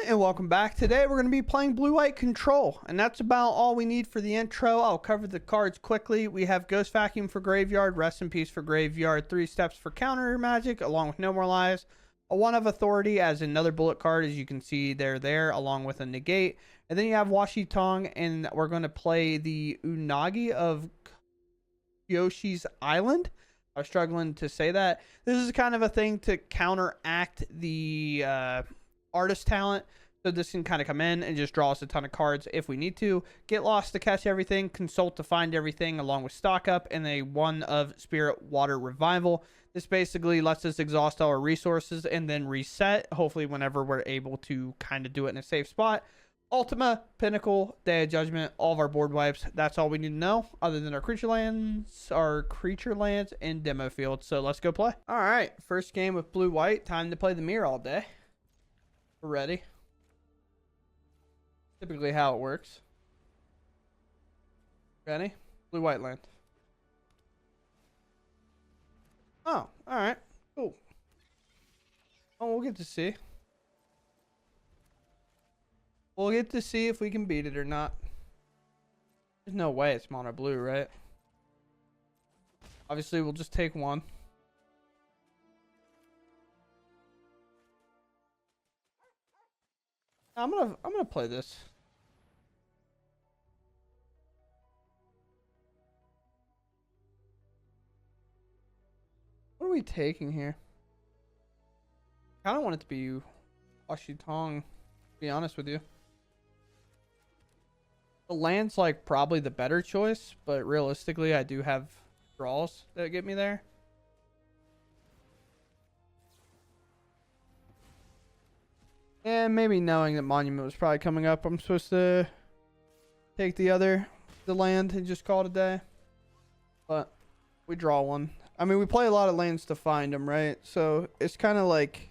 and welcome back. Today we're going to be playing blue-white control, and that's about all we need for the intro. I'll cover the cards quickly. We have Ghost Vacuum for Graveyard, Rest in Peace for Graveyard, 3 Steps for Counter Magic, along with No More Lies, a 1 of Authority as another bullet card, as you can see there, along with a negate. And then you have Washi Tong, and we're going to play the Unagi of Yoshi's Island. I was struggling to say that. This is kind of a thing to counteract the artist talent, so this can kind of come in and just draw us a ton of cards if we need to. Get Lost to catch everything, Consult to find everything, along with Stock Up, and a 1 of Spirit Water Revival. This basically lets us exhaust our resources and then reset, hopefully whenever we're able to kind of do it in a safe spot. Ultima, Pinnacle, Day of Judgment, all of our board wipes. That's all we need to know, other than our creature lands, and demo field. So let's go play. All right, first game with blue-white. Time to play the mirror all day. We're ready. Typically how it works. Ready? Blue-white land. Oh, alright. Cool. Oh, we'll get to see. We'll get to see if we can beat it or not. There's no way it's mono blue, right? Obviously, we'll just take 1. I'm gonna play this. What are we taking here? I kind of want it to be Washi Tong, to be honest with you. The land's like probably the better choice, but realistically I do have draws that get me there. And maybe knowing that Monument was probably coming up, I'm supposed to take the land and just call it a day. But we draw 1. I mean, we play a lot of lands to find them, right? So it's kind of like,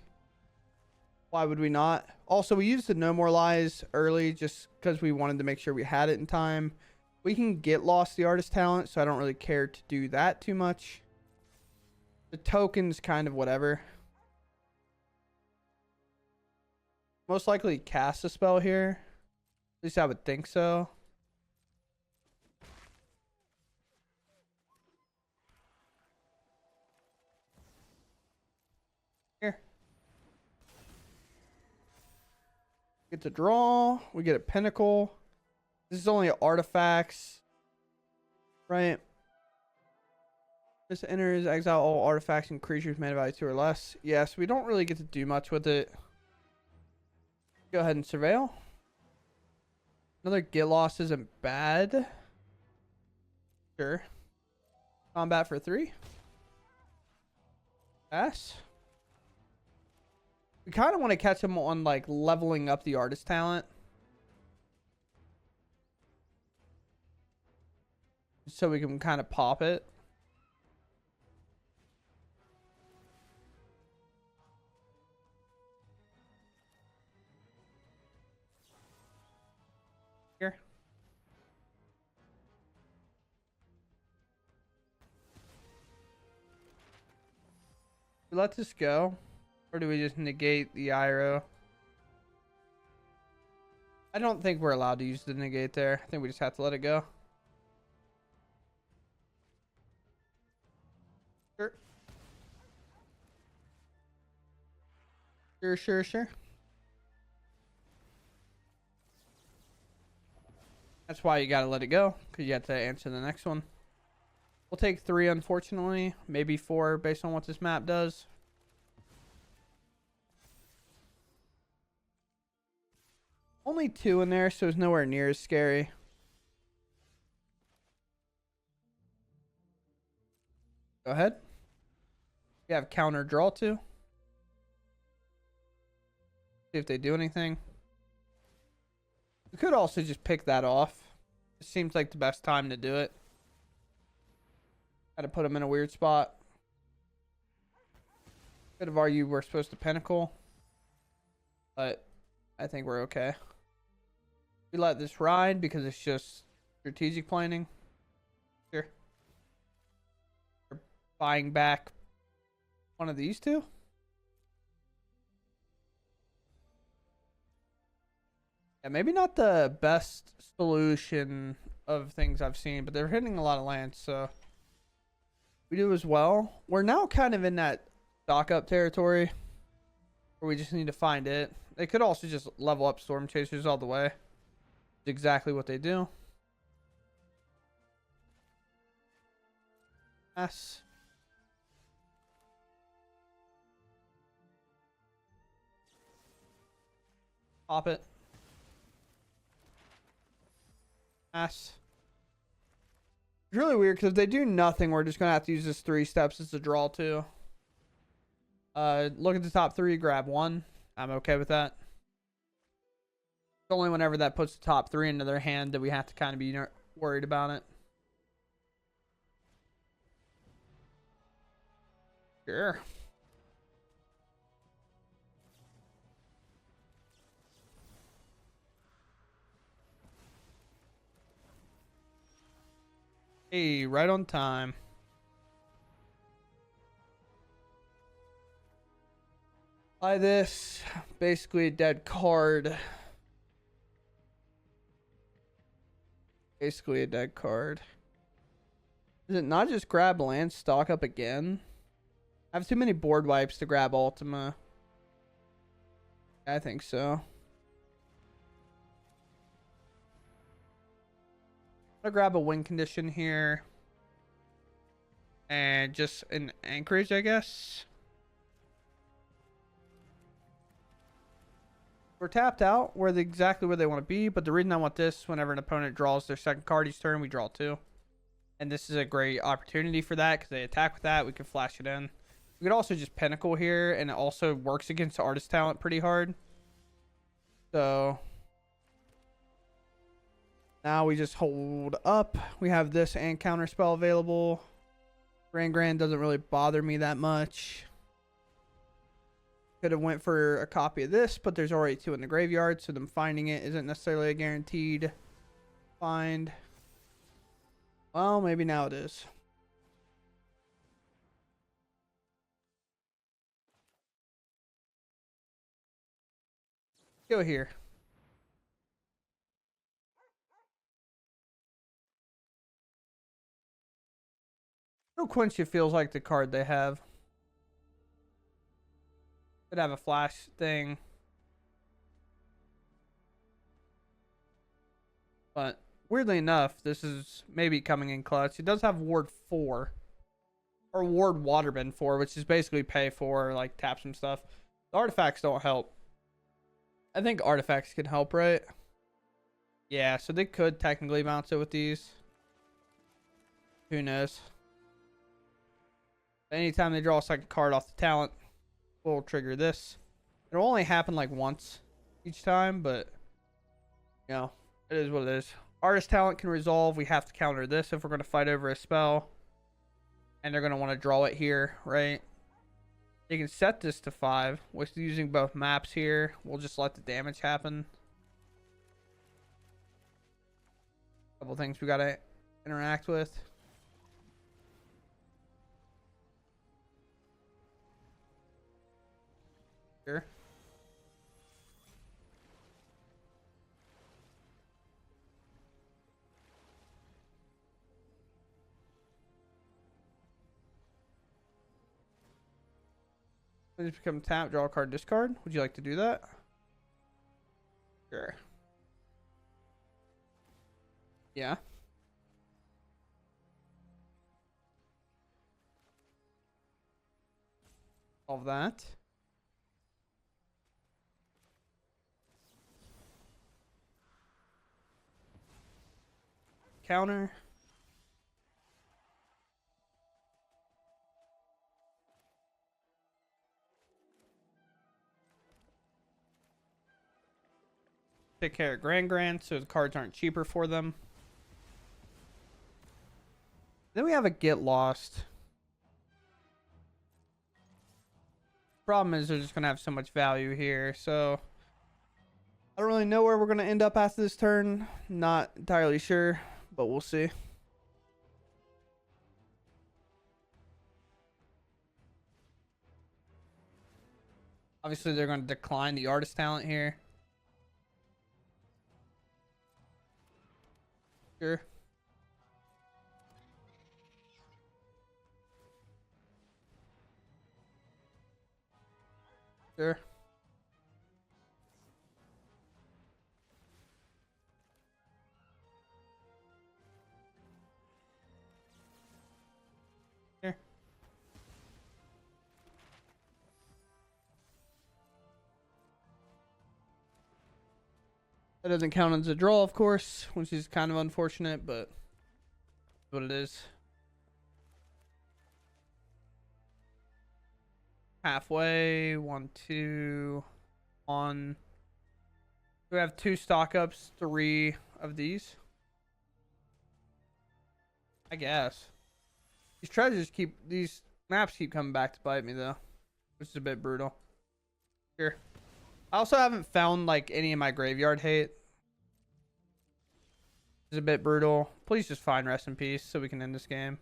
why would we not? Also, we used the No More Lies early just because we wanted to make sure we had it in time. We can get Lost the artist talent, so I don't really care to do that too much. The token's kind of whatever. Most likely cast a spell here. At least I would think so. Here. Get to draw. We get a Pinnacle. This is only artifacts. Right. This enters, exile all artifacts and creatures mana value 2 or less. Yes, we don't really get to do much with it. Go ahead and surveil. Another Get Lost isn't bad. Sure. Combat for 3. Pass. We kind of want to catch him on like leveling up the artist talent, so we can kind of pop it. Here. We let this go, or do we just negate the IRO? I don't think we're allowed to use the negate there. I think we just have to let it go. Sure. That's why you gotta let it go, because you have to answer the next one. We'll take 3, unfortunately. Maybe 4, based on what this map does. Only 2 in there, so it's nowhere near as scary. Go ahead. We have counter draw 2. See if they do anything. We could also just pick that off. It seems like the best time to do it. Had to put them in a weird spot. Could have argued we're supposed to Pinnacle, but I think we're okay. We let this ride because it's just strategic planning. Here. We're buying back one of these 2. Yeah, maybe not the best solution of things I've seen, but they're hitting a lot of lands, so we do as well. We're now kind of in that stock up territory where we just need to find it. They could also just level up Storm Chasers all the way. It's exactly what they do. Yes. Pop it. Yes. It's really weird because if they do nothing, we're just gonna have to use this 3 steps as a draw too. Look at the top 3, grab 1. I'm okay with that. It's only whenever that puts the top 3 into their hand that we have to kind of be worried about it. Sure. Hey, right on time. Buy this. Basically a dead card. Basically a dead card. Is it not just grab land, stock up again? I have too many board wipes to grab Ultima. I think so. I'm gonna grab a win condition here. And just an anchorage, I guess. We're tapped out. We're exactly where they want to be. But the reason I want this, whenever an opponent draws their second card each turn, we draw 2. And this is a great opportunity for that because they attack with that. We can flash it in. We could also just Pinnacle here, and it also works against Artist Talent pretty hard. So now we just hold up. We have this and counter spell available. Grand doesn't really bother me that much. Could have went for a copy of this, but there's already 2 in the graveyard, so them finding it isn't necessarily a guaranteed find. Well, maybe now it is. Go here. No Quincy feels like the card they have. Could have a flash thing. But weirdly enough, this is maybe coming in clutch. He does have Ward 4. Or Ward Waterbend 4, which is basically pay for, like, tap some stuff. The artifacts don't help. I think artifacts can help, right? Yeah, so they could technically bounce it with these. Who knows? Anytime they draw a second card off the talent, we'll trigger this. It'll only happen like once each time, but you know, it is what it is. Artist Talent can resolve. We have to counter this if we're going to fight over a spell. And they're going to want to draw it here, right? You can set this to 5 with using both maps here. We'll just let the damage happen. Couple things we got to interact with. Sure. Just become tap, draw a card, discard. Would you like to do that? Sure. Yeah. All of that. Counter. Take care of Grand, so the cards aren't cheaper for them. Then we have a Get Lost. Problem is they're just going to have so much value here, so I don't really know where we're going to end up after this turn. Not entirely sure, but we'll see. Obviously, they're going to decline the Artist Talent here. Sure. Sure. Sure. That doesn't count as a draw, of course, which is kind of unfortunate, but what it is. Halfway, 1, 2, 1. We have 2 stock ups, 3 of these. I guess. These maps keep coming back to bite me though, which is a bit brutal. Here. I also haven't found like any of my graveyard hate. It's a bit brutal. Please just find rest in peace so we can end this game.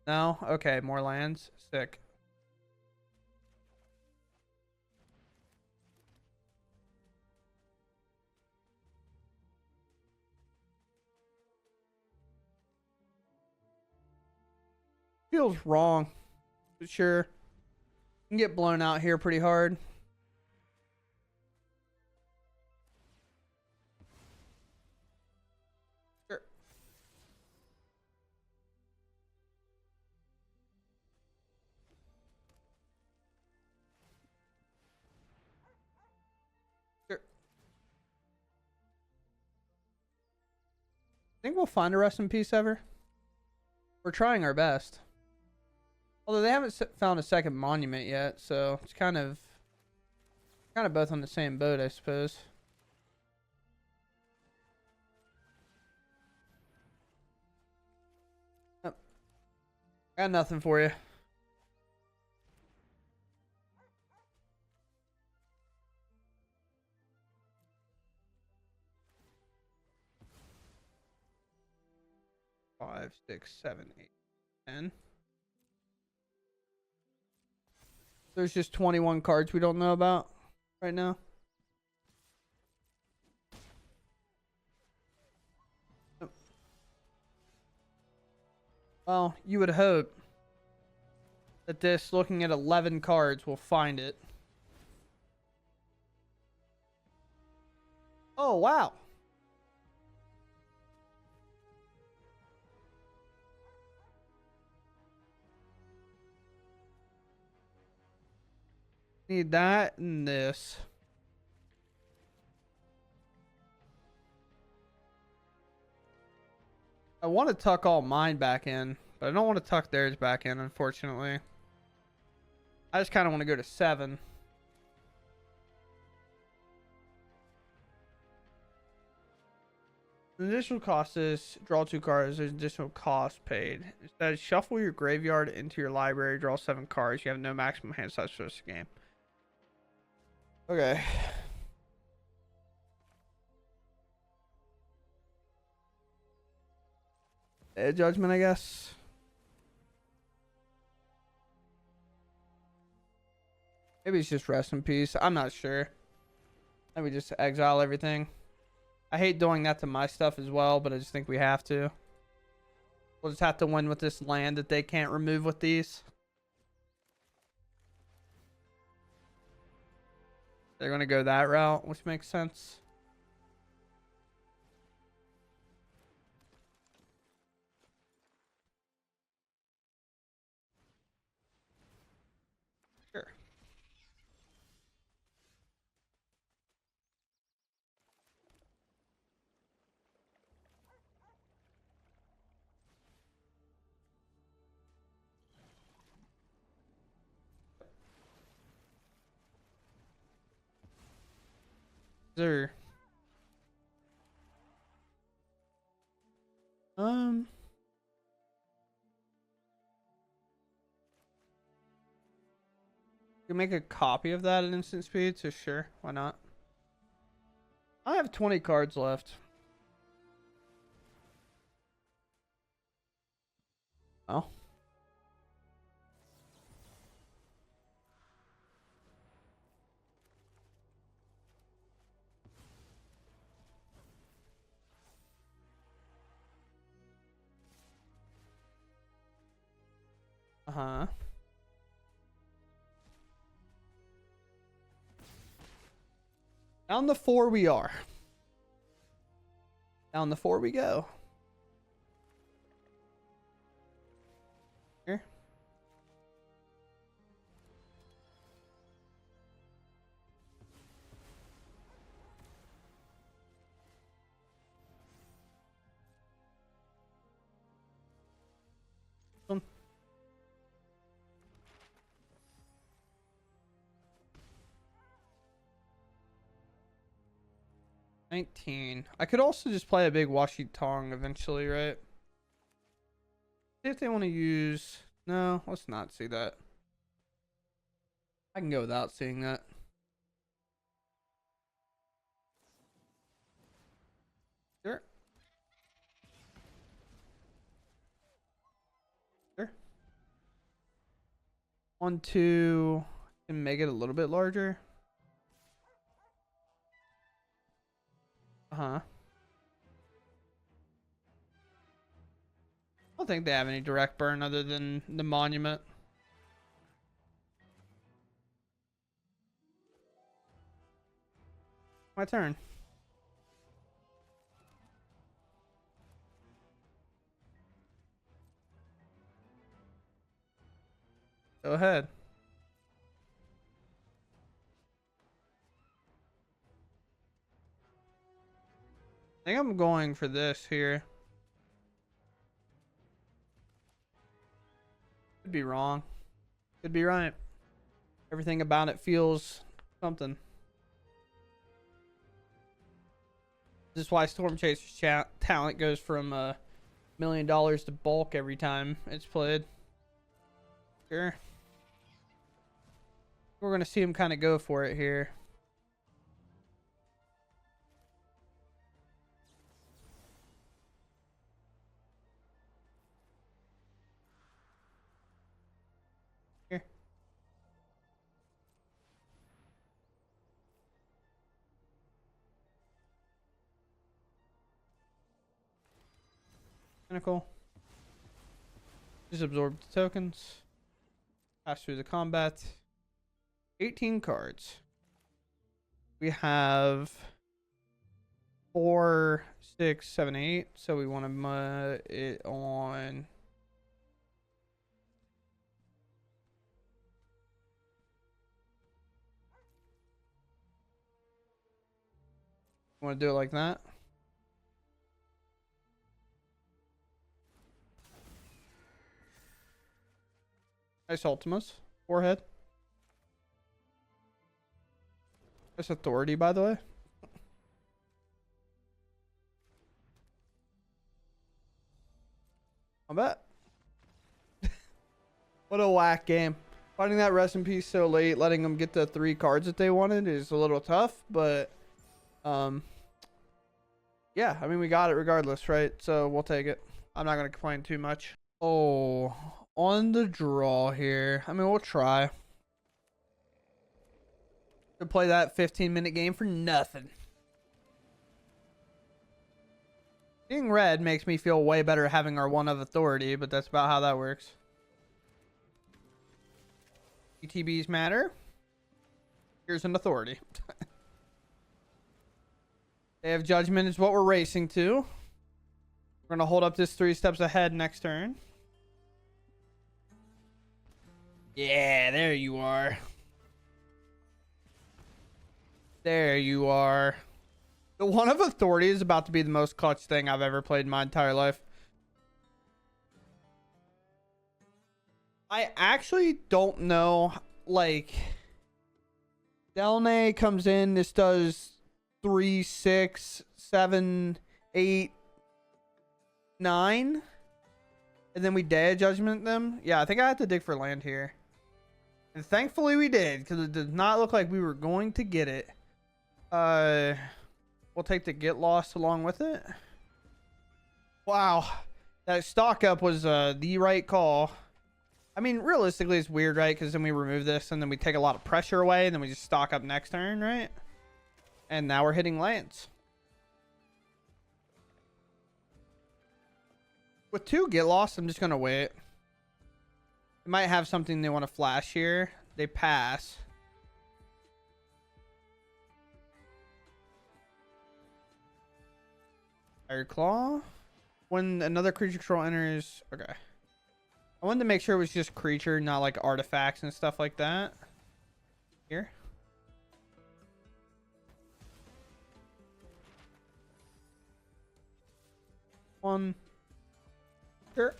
No? Okay, more lands. Sick. Feels wrong. But sure. Can get blown out here pretty hard. Sure. Sure. Think we'll find a rest in peace ever? We're trying our best. Although they haven't found a second monument yet, so it's kind of both on the same boat, I suppose. Oh, got nothing for you. Five, 6, 7, 8, 10. There's just 21 cards we don't know about right now. Well, you would hope that this, looking at 11 cards, will find it. Oh, wow. Need that and this. I want to tuck all mine back in, but I don't want to tuck theirs back in, unfortunately. I just kind of want to go to 7. The additional cost is draw 2 cards. There's additional cost paid. Instead, shuffle your graveyard into your library. Draw 7 cards. You have no maximum hand size for this game. Okay. Judgment, I guess. Maybe it's just rest in peace. I'm not sure. Maybe just exile everything. I hate doing that to my stuff as well, but I just think we have to. We'll just have to win with this land that they can't remove with these. They're going to go that route, which makes sense. Sure. Sir. You can make a copy of that at instant speed, so sure, why not? I have 20 cards left. Oh. Uh-huh. Down the 4 we are. Down the 4 we go. Here. Boom. $19. I could also just play a big washy tong eventually, right? See if they want to use... No, let's not see that. I can go without seeing that. Sure. Sure. 1, 2, and make it a little bit larger. Uh-huh. I don't think they have any direct burn other than the monument. My turn. Go ahead. I think I'm going for this here. Could be wrong. Could be right. Everything about it feels something. This is why Storm Chaser's talent goes from $1 million to bulk every time it's played. Sure. We're going to see him kind of go for it here. Here. Pinnacle. Just absorb the tokens. Pass through the combat. 18 cards. We have 4, 6, 7, 8. So we want to mud it on. Want to do it like that? Nice Ultimas. Forehead. Nice Authority, by the way. I bet. What a whack game. Finding that rest in peace so late, letting them get the 3 cards that they wanted is a little tough, but yeah, I mean, we got it regardless, right? So we'll take it. I'm not going to complain too much. Oh, on the draw here. I mean, we'll try. To play that 15-minute game for nothing. Being red makes me feel way better having our 1 of authority, but that's about how that works. ETBs matter. Here's an authority. Day of Judgment is what we're racing to. We're going to hold up this 3 steps ahead next turn. Yeah, there you are. There you are. The 1 of authority is about to be the most clutch thing I've ever played in my entire life. I actually don't know, like, Delne comes in, this does 3, 6, 7, 8, 9, and then we Day of Judgment them. Yeah, I think I have to dig for land here. And thankfully we did, because it did not look like we were going to get it. We'll take the Get Lost along with it. Wow. That stock up was the right call. I mean, realistically, it's weird, right? Because then we remove this, and then we take a lot of pressure away, and then we just stock up next turn, right? And now we're hitting lands. With 2 Get Lost, I'm just going to wait. They might have something they want to flash here. They pass. Fire Claw. When another creature control enters. Okay. I wanted to make sure it was just creature, not like artifacts and stuff like that. Here. One. Sure.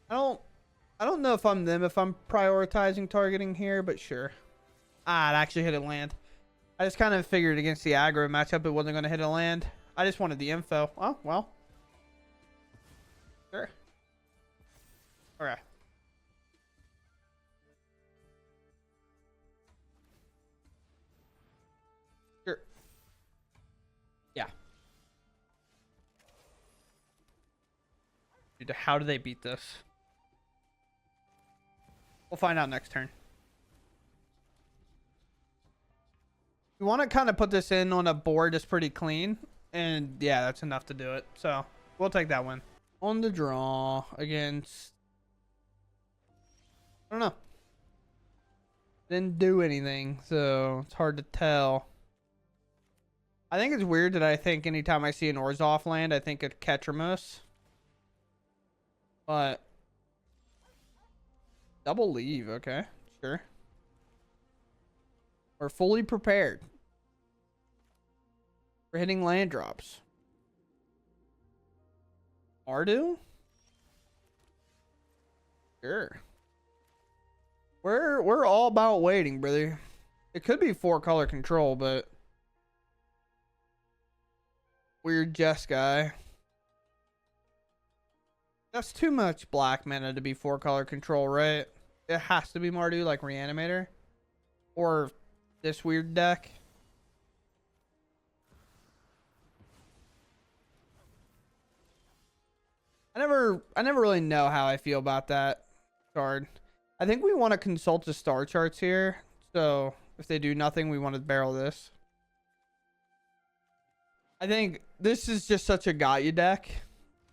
I don't know if I'm them, if I'm prioritizing targeting here, but sure. Ah, it actually hit a land. I just kind of figured against the aggro matchup it wasn't going to hit a land. I just wanted the info. Oh, well. Sure. Okay. Sure. Yeah. Dude, how do they beat this? We'll find out next turn. We want to kind of put this in on a board that's pretty clean. And yeah, that's enough to do it. So we'll take that win. On the draw against... I don't know. Didn't do anything, so it's hard to tell. I think it's weird that I think anytime I see an Orzhov land, I think of Ketramos. But... double leave, okay. Sure. We're fully prepared for hitting land drops. Ardu? Sure. We're all about waiting, brother. It could be 4-color control, but weird Jeskai. That's too much black mana to be 4-color control, right? It has to be Mardu, like Reanimator. Or this weird deck. I never really know how I feel about that card. I think we want to consult the star charts here. So if they do nothing, we want to barrel this. I think this is just such a got you deck.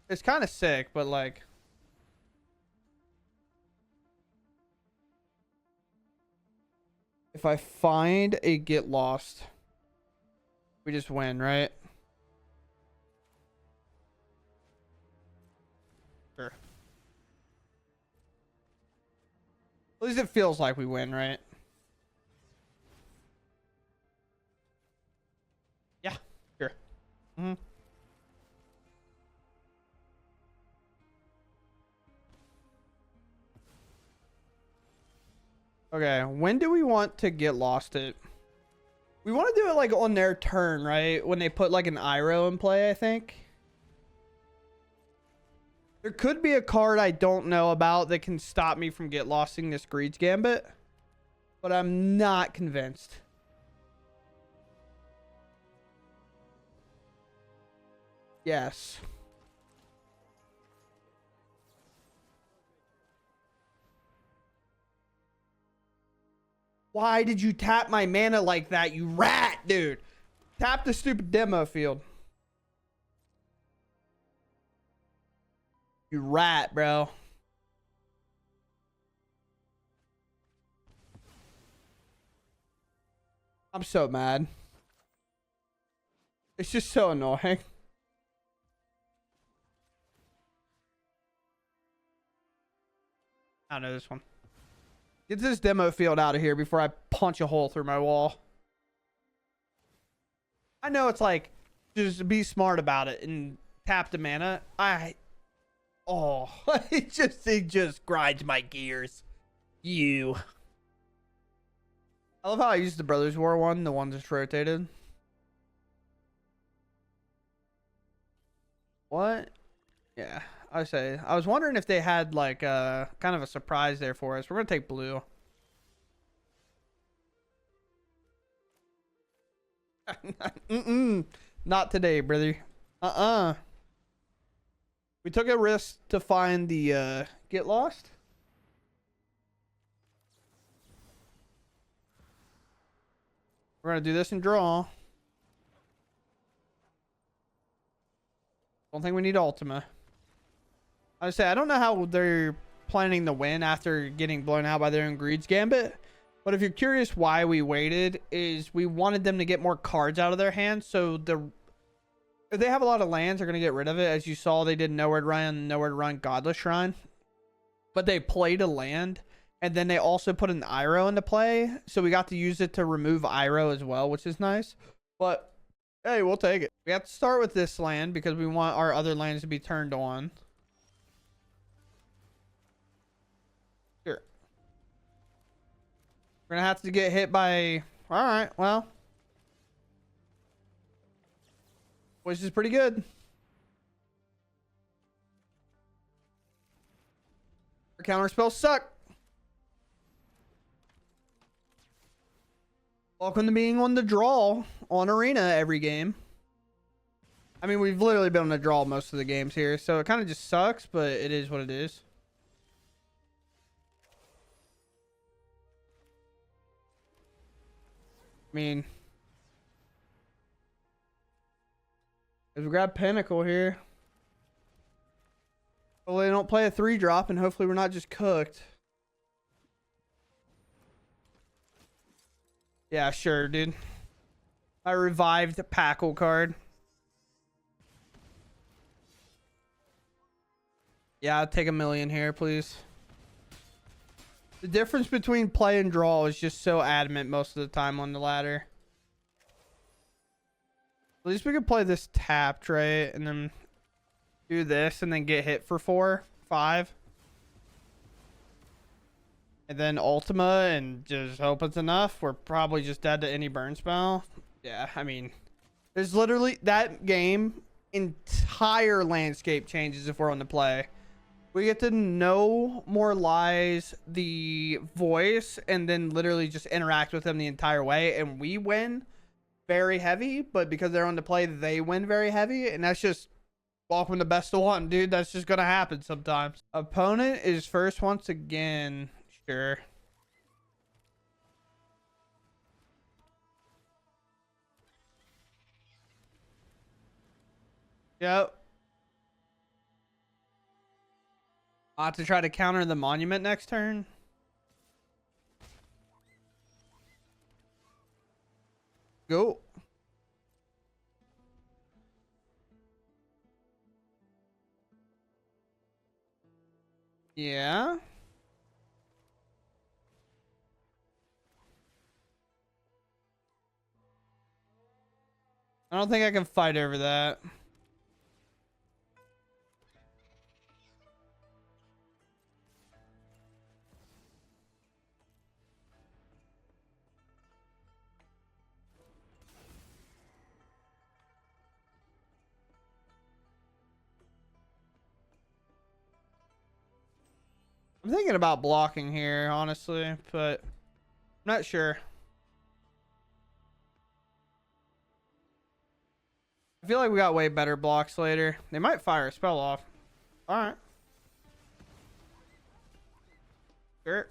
It's kind of sick, but like... if I find a get lost, we just win, right? Sure. At least it feels like we win, right? Yeah, sure. Mm-hmm. Okay, when do we want to get lost it? We want to do it like on their turn, right? When they put like an Iroh in play, I think. There could be a card I don't know about that can stop me from get losting this Greed's Gambit. But I'm not convinced. Yes. Why did you tap my mana like that, you rat, dude? Tap the stupid demo field. You rat, bro. I'm so mad. It's just so annoying. I don't know this one. Get this demo field out of here before I punch a hole through my wall. I know it's like, just be smart about it and tap the mana. Oh, it just grinds my gears. You. I love how I used the Brothers War one, the one that's rotated. What? Yeah, I was wondering if they had like kind of a surprise there for us. We're gonna take blue. Not today, brother. We took a risk to find the get lost. We're gonna do this and draw. Don't think we need Ultima. I say I don't know how they're planning to win after getting blown out by their own Greed's Gambit. But if you're curious why we waited, is we wanted them to get more cards out of their hands. So if they have a lot of lands, they're going to get rid of it. As you saw, they did Nowhere to Run Godless Shrine. But they played a land. And then they also put an Iroh into play. So we got to use it to remove Iroh as well, which is nice. But, hey, we'll take it. We have to start with this land because we want our other lands to be turned on. Here. We're going to have to get hit by... Alright, well. Which is pretty good. Our counter spells suck. Welcome to being on the draw on Arena every game. I mean, we've literally been on the draw most of the games here, so it kind of just sucks, but it is what it is. I mean, as we grab Pinnacle here. Hopefully they don't play a 3-drop, and hopefully we're not just cooked. Yeah, sure, dude. I revived the Packle card. Yeah, I'll take $1 million here, please. The difference between play and draw is just so adamant most of the time on the ladder. At least we could play this tapped, right? And then do this and then get hit for 4, 5. And then Ultima and just hope it's enough. We're probably just dead to any burn spell. Yeah, I mean, there's literally that game, entire landscape changes if we're on the play. We get to No More Lies the voice and then literally just interact with them the entire way. And we win very heavy, but because they're on the play, they win very heavy. And that's just welcome to best of one, dude. That's just going to happen sometimes. Opponent is first once again. Sure. Yep. I'll have to try to counter the monument next turn. Go. Yeah. I don't think I can fight over that. I'm thinking about blocking here, honestly, but I'm not sure. I feel like we got way better blocks later. They might fire a spell off. All right. Sure.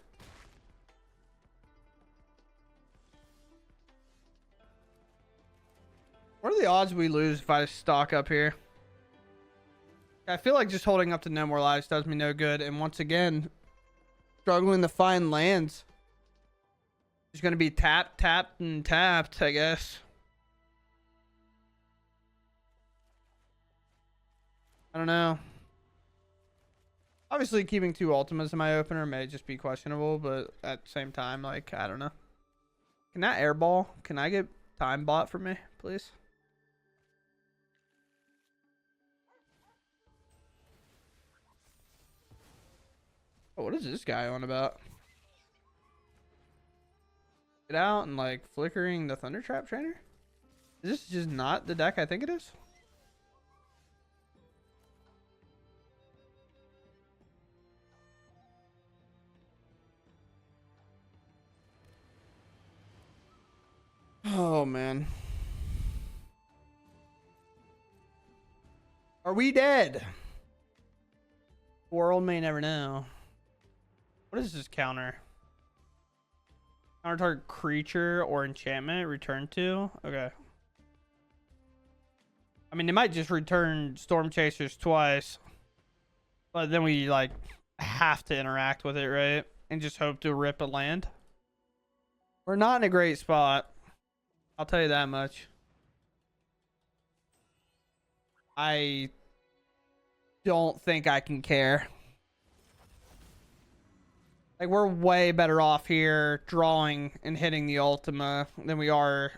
What are the odds we lose if I stock up here? I feel like just holding up to No More Lives does me no good. And once again, struggling to find lands. It's going to be tapped, tapped, and tapped, I guess. I don't know. Obviously, keeping 2 Ultimas in my opener may just be questionable, but at the same time, like, I don't know. Can that airball? Can I get time bought for me, please? Oh, what is this guy on about? Get out and, like, flickering the Thunder Trap Trainer? Is this just not the deck I think it is? Oh, man. Are we dead? World may never know. What is this counter? Counter target creature or enchantment return to? Okay. I mean, they might just return Storm Chasers twice, but then we like have to interact with it, right? And just hope to rip a land. We're not in a great spot. I'll tell you that much. I don't think I can care. Like, we're way better off here drawing and hitting the Ultima than we are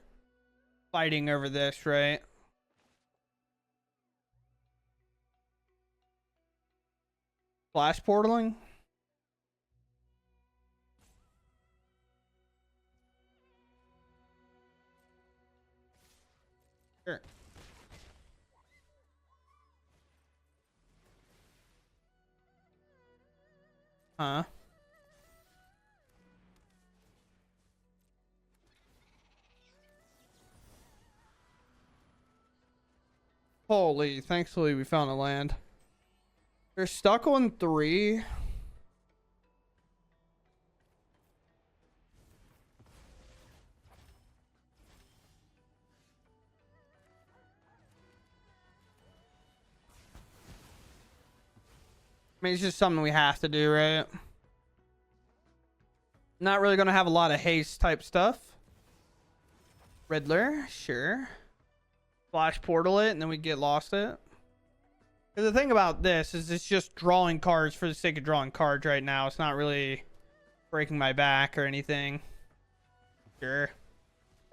fighting over this, right? Flash portaling? Sure. Huh? Holy, thankfully we found a land. They're stuck on 3. I mean, it's just something we have to do, right? Not really going to have a lot of haste type stuff. Riddler, sure. Flash portal it, and then we get lost it. The thing about this is it's just drawing cards for the sake of drawing cards right now. It's not really breaking my back or anything. Sure.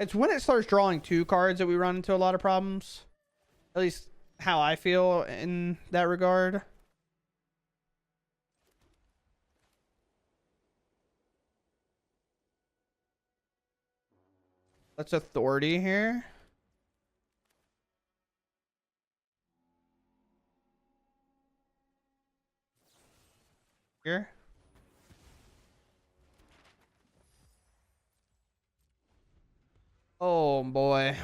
It's when it starts drawing 2 cards that we run into a lot of problems. At least how I feel in that regard. Let's authority here. Here. Oh boy.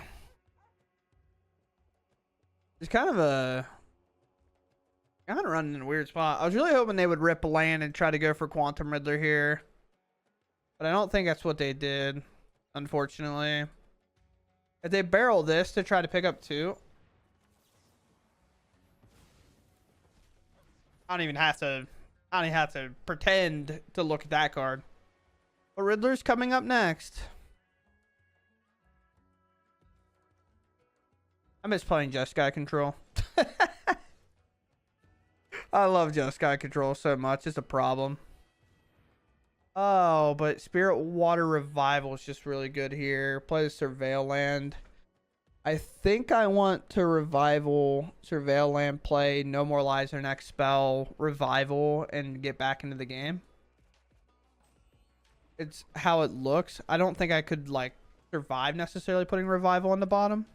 It's kind of running in a weird spot. I was really hoping they would rip a land and try to go for Quantum Riddler here. But I don't think that's what they did, unfortunately. If they barrel this to try to pick up 2. I don't even have to pretend to look at that card. But Riddler's coming up next. I miss playing Just Guy Control. I love Just Guy Control so much. It's a problem. Oh, but Spirit Water Revival is just really good here. Play the Surveil land. I think I want to Revival, Surveil land, play No More Lies or next spell, Revival, and get back into the game. It's how it looks. I don't think I could, like, survive necessarily putting Revival on the bottom.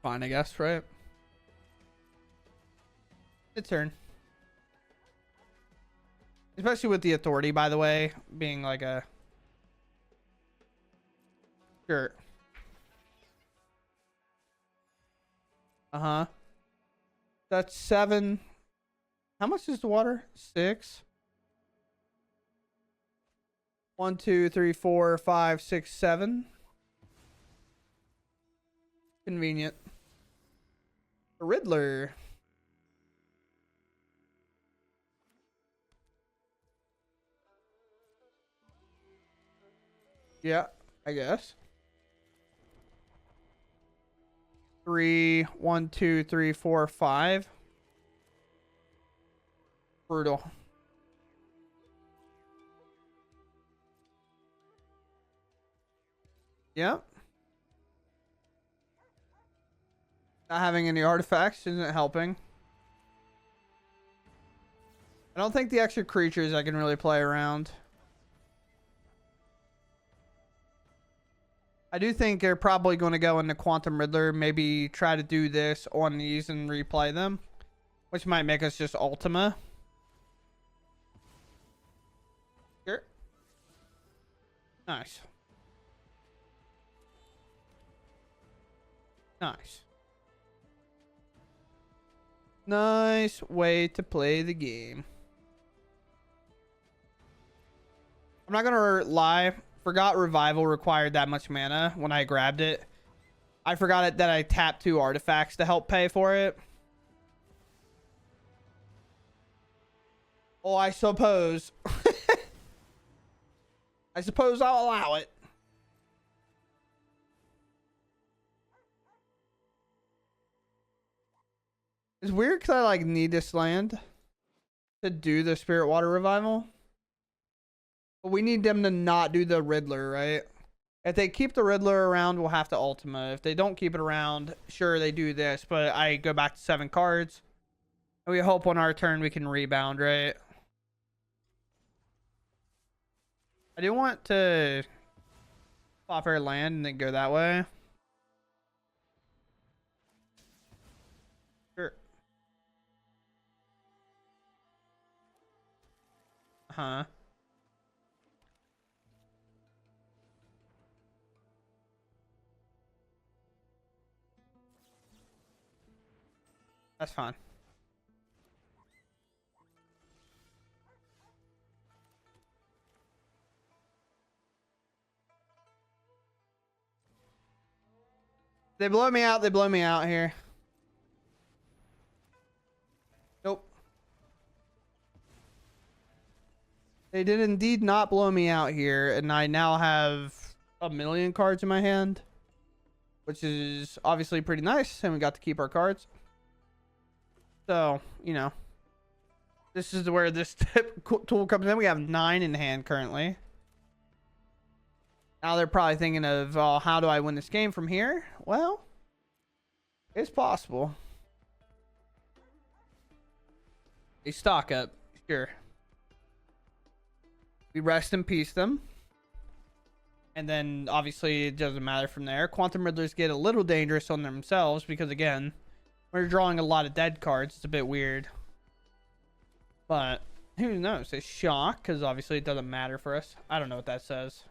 Fine, I guess, right? It's turn. Especially with the authority, by the way, being like a... Sure. Uh-huh. That's 7. How much is the water? 6. 1, 2, 3, 4, 5, 6, 7. Convenient. Riddler. Yeah, I guess. 3, 1, 2, 3, 4, 5. Brutal. Yep. Not having any artifacts isn't helping. I don't think the extra creatures I can really play around. I do think they're probably going to go into Quantum Riddler, maybe try to do this on these and replay them, which might make us just Ultima. Sure. Nice. Nice. Nice way to play the game. I'm not gonna lie. forgot revival required that much mana when I grabbed it. I forgot it that I tapped 2 artifacts to help pay for it. Oh, I suppose. I suppose I'll allow it. It's weird because I like need this land to do the Spirit Water Revival. But we need them to not do the Riddler, right? If they keep the Riddler around, we'll have to Ultima. If they don't keep it around, sure, they do this. But I go back to 7 cards. And we hope on our turn we can rebound, right? I do want to flop our land and then go that way. Sure. Uh-huh. That's fine. They blow me out. They blow me out here. Nope. They did indeed not blow me out here. And I now have a million cards in my hand, which is obviously pretty nice. And we got to keep our cards. So, you know, this is where this tool comes in. We have 9 in hand currently. Now they're probably thinking of, oh, how do I win this game from here? Well, it's possible. They stock up, sure. We rest in peace them. And then, obviously, it doesn't matter from there. Quantum Riddlers get a little dangerous on themselves because, again, when you're drawing a lot of dead cards, it's a bit weird. But, who knows? It's shock, because obviously it doesn't matter for us. I don't know what that says.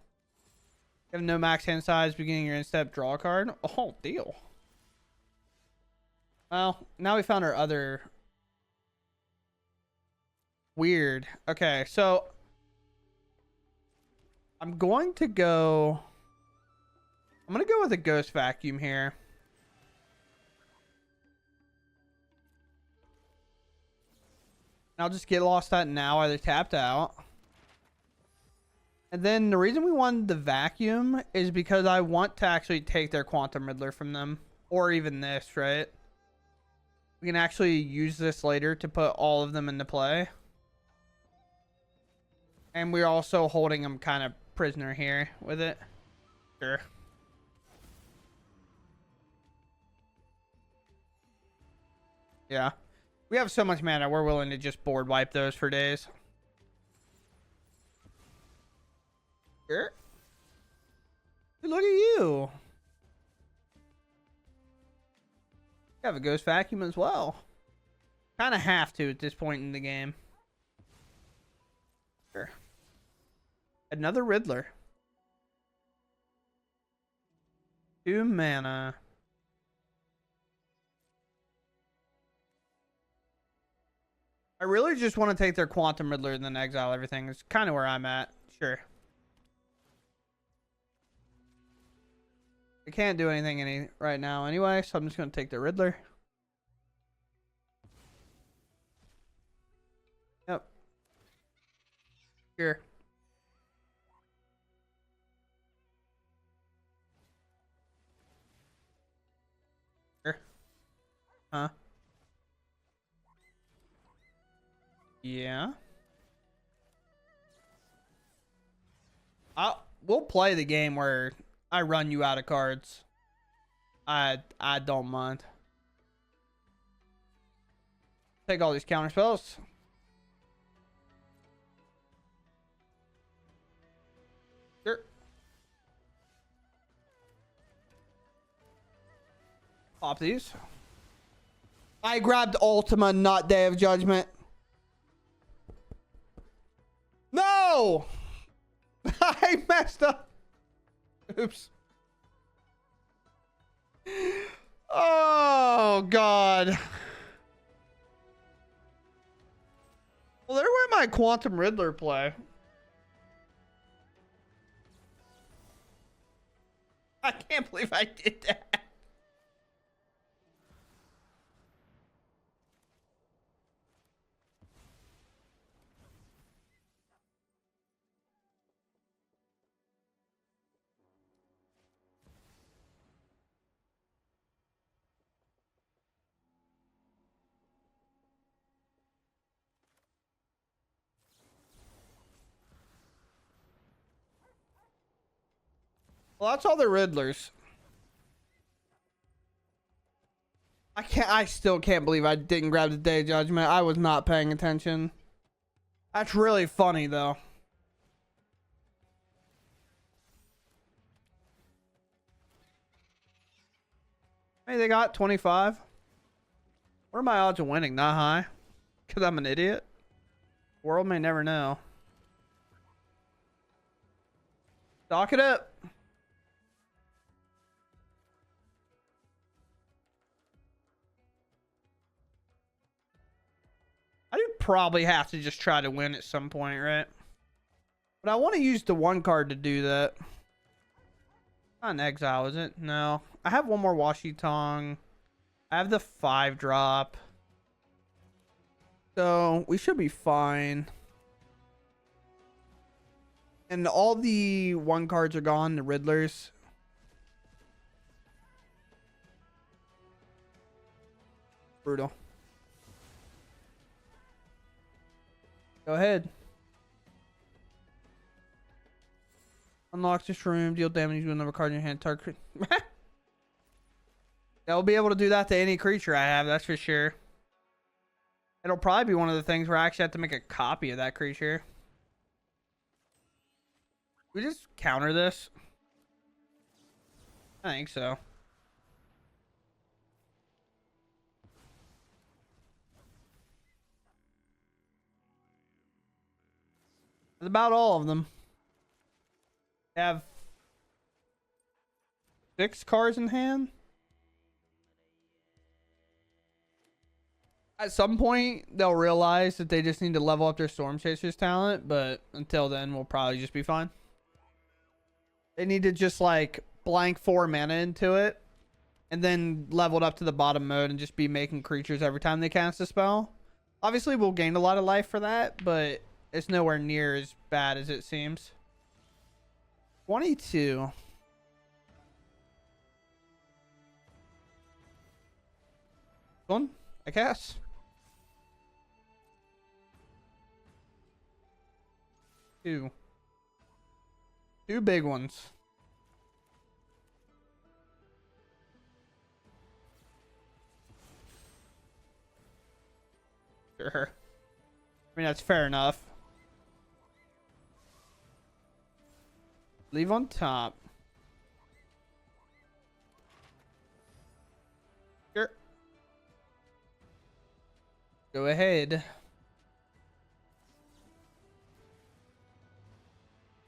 You have no max hand size, beginning your in-step, draw a card. Oh, deal. Well, now we found our other... Weird. Okay, so... I'm going to go with a Ghost Vacuum here. I'll just get lost at now, either tapped out. And then the reason we wanted the Vacuum is because I want to actually take their Quantum Riddler from them. Or even this, right? We can actually use this later to put all of them into play. And we're also holding them kind of prisoner here with it. Sure. Yeah. We have so much mana, we're willing to just board wipe those for days. Sure. Hey, look at you. You have a Ghost Vacuum as well. Kind of have to at this point in the game. Sure. Another Riddler. 2 mana. I really just want to take their Quantum Riddler and then exile everything. It's kind of where I'm at. Sure. I can't do anything right now anyway, so I'm just going to take the Riddler. Yep. Here. Here. Huh? Yeah. We'll play the game where I run you out of cards. I don't mind. Take all these counter spells. Sure. Pop these. I grabbed Ultima, not Day of Judgment. No! I messed up. Oops. Oh, God. Well, there went my Quantum Riddler play. I can't believe I did that. Well, that's all the Riddlers. I still can't believe I didn't grab the Day Judgment. I was not paying attention. That's really funny, though. Hey, they got 25. What are my odds of winning? Not high. Because I'm an idiot. World may never know. Stock it up. I do probably have to just try to win at some point, right? But I want to use the one card to do that. Not an exile, is it? No. I have one more Washi Tong. I have the 5-drop. So we should be fine. And all the one cards are gone, the Riddlers. Brutal. Go ahead. Unlock this room. Deal damage to another card in your hand. Target. I'll be able to do that to any creature I have. That's for sure. It'll probably be one of the things where I actually have to make a copy of that creature. We just counter this? I think so. That's about all of them. They have 6 cards in hand. At some point, they'll realize that they just need to level up their Storm Chasers talent, but until then, we'll probably just be fine. They need to just like blank 4 mana into it and then level it up to the bottom mode and just be making creatures every time they cast a spell. Obviously, we'll gain a lot of life for that, but it's nowhere near as bad as it seems. 22. One, I guess. Two big ones. Sure. I mean, that's fair enough. Leave on top. Sure. Go ahead.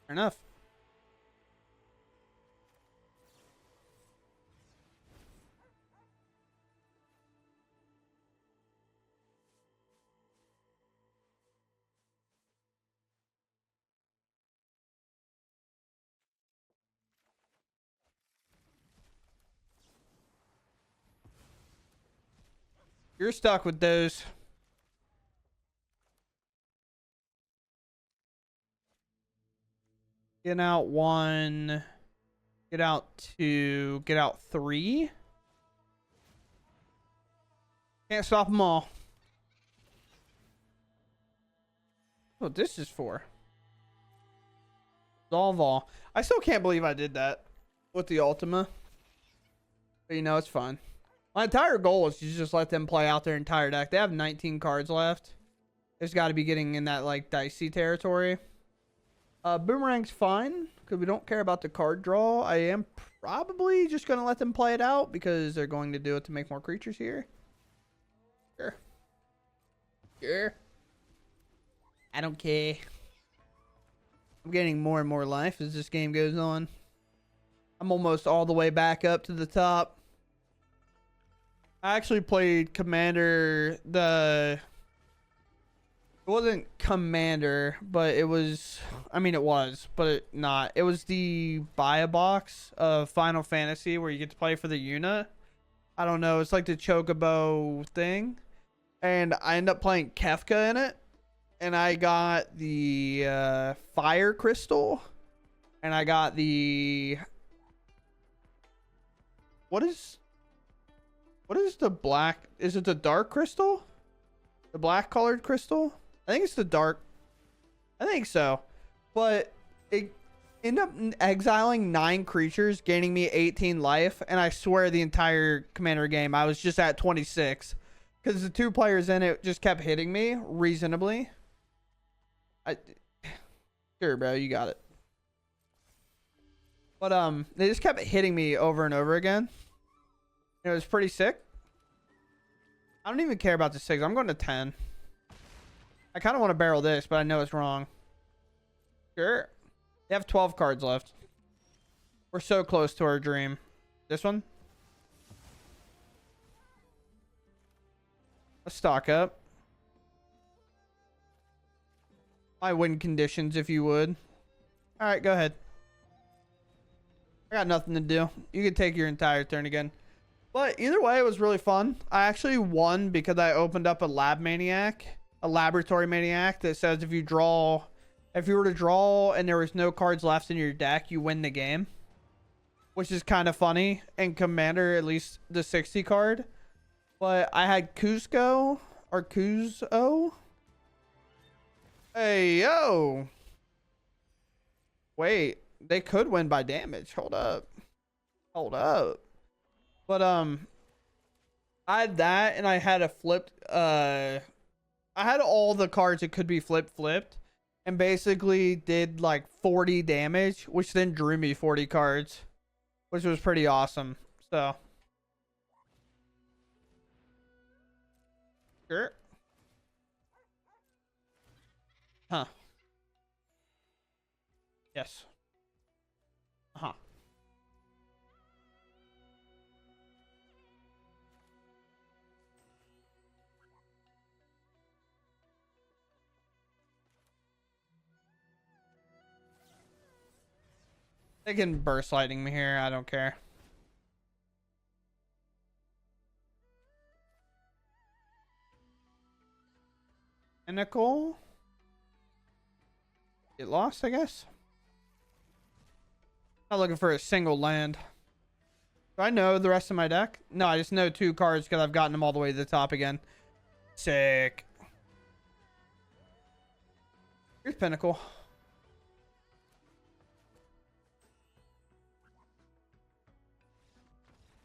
Fair enough. You're stuck with those. Get out 1. Get out 2. Get out 3. Can't stop them all. What this is for? Solve all. I still can't believe I did that with the Ultima. But you know, it's fun. My entire goal is to just let them play out their entire deck. They have 19 cards left. There's got to be getting in that like dicey territory. Boomerang's fine because we don't care about the card draw. I am probably just going to let them play it out because they're going to do it to make more creatures here. Sure. Sure. I don't care. I'm getting more and more life as this game goes on. I'm almost all the way back up to the top. I actually played Commander, the It wasn't Commander, but it was. I mean, it was, but not. It was the buy a box of Final Fantasy where you get to play for the unit. I don't know. It's like the Chocobo thing, and I end up playing Kefka in it, and I got the Fire Crystal, and I got the. What is the black? Is it the Dark Crystal? The black colored crystal? I think it's the dark. I think so. But it ended up exiling 9 creatures, gaining me 18 life. And I swear the entire Commander game, I was just at 26. Because the 2 players in it just kept hitting me reasonably. Sure, bro, you got it. But they just kept hitting me over and over again. It was pretty sick. I don't even care about the 6. I'm going to 10. I kind of want to barrel this, but I know it's wrong. Sure. They have 12 cards left. We're so close to our dream. This one? Let's stock up. My win conditions, if you would. Alright, go ahead. I got nothing to do. You can take your entire turn again. But either way, it was really fun. I actually won because I opened up a laboratory maniac that says if you were to draw and there was no cards left in your deck, you win the game. Which is kind of funny. And Commander, at least the 60 card. But I had Cusco or Kuzo. Hey, yo. Wait, they could win by damage. Hold up. But I had that, and I had a flipped. I had all the cards that could be flipped, and basically did like 40 damage, which then drew me 40 cards, which was pretty awesome. So, sure. Huh. Yes. Uh-huh. They can burst lightning me here. I don't care. Pinnacle. Get lost, I guess. Not looking for a single land. Do I know the rest of my deck? No, I just know 2 cards because I've gotten them all the way to the top again. Sick. Here's Pinnacle.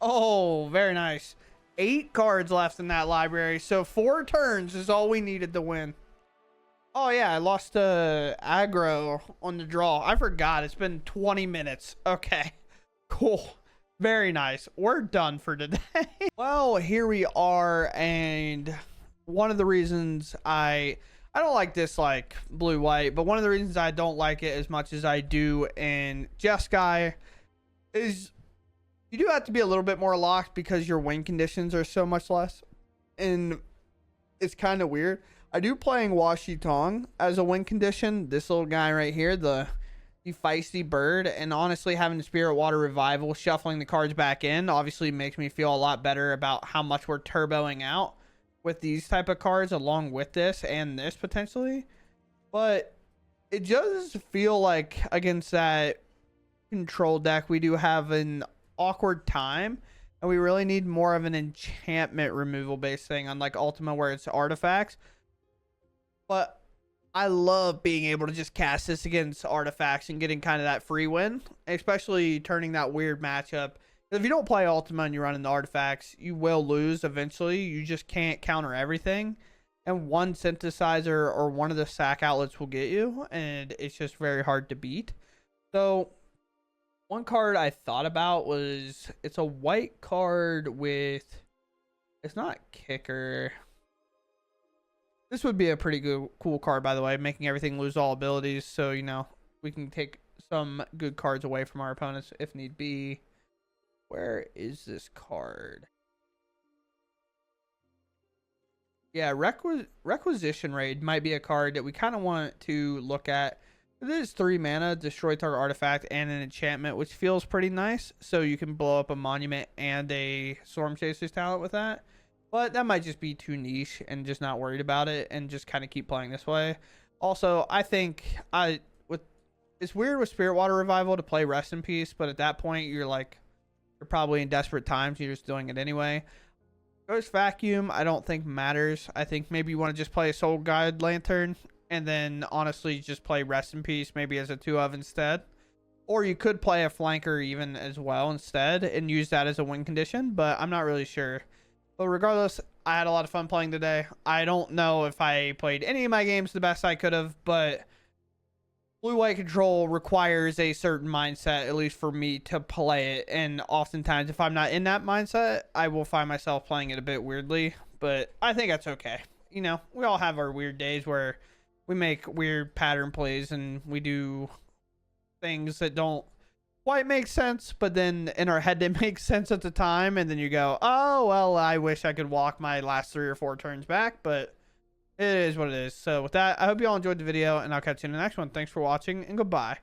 Oh, very nice. 8 cards left in that library. So 4 turns is all we needed to win. Oh, yeah. I lost aggro on the draw. I forgot. It's been 20 minutes. Okay. Cool. Very nice. We're done for today. Well, here we are. And one of the reasons I don't like this like blue-white, but one of the reasons I don't like it as much as I do in Jeskai is you do have to be a little bit more locked because your win conditions are so much less. And it's kind of weird. I do playing Washi Tong as a win condition. This little guy right here, the feisty bird, and honestly having the Spirit Water Revival, shuffling the cards back in, obviously makes me feel a lot better about how much we're turboing out with these type of cards along with this and this potentially. But it does feel like against that control deck we do have an awkward time, and we really need more of an enchantment removal based thing on like Ultima where it's artifacts. But I love being able to just cast this against artifacts and getting kind of that free win, especially turning that weird matchup. If you don't play Ultima and you run into artifacts, you will lose eventually. You just can't counter everything. And one synthesizer or one of the sack outlets will get you, and it's just very hard to beat. So one card I thought about was, it's a white card with, it's not kicker. This would be a pretty good, cool card, by the way, making everything lose all abilities. So, you know, we can take some good cards away from our opponents if need be. Where is this card? Yeah, Requisition Raid might be a card that we kind of want to look at. It is 3 mana, destroy target artifact, and an enchantment, which feels pretty nice. So you can blow up a monument and a Storm Chaser's talent with that. But that might just be too niche and just not worried about it and just kind of keep playing this way. Also, I think it's weird with Spirit Water Revival to play Rest in Peace, but at that point you're probably in desperate times. You're just doing it anyway. Ghost Vacuum, I don't think matters. I think maybe you want to just play a Soul Guide Lantern and then honestly just play Rest in Peace maybe as a 2-of instead. Or you could play a Flanker even as well instead and use that as a win condition, but I'm not really sure. But regardless, I had a lot of fun playing today. I don't know if I played any of my games the best I could have, but blue-white control requires a certain mindset, at least for me, to play it. And oftentimes, if I'm not in that mindset, I will find myself playing it a bit weirdly. But I think that's okay. You know, we all have our weird days where we make weird pattern plays and we do things that don't quite make sense, but then in our head it makes sense at the time, and then you go, oh well, I wish I could walk my last 3 or 4 turns back, but it is what it is. So with that, I hope you all enjoyed the video, and I'll catch you in the next one. Thanks for watching, and goodbye.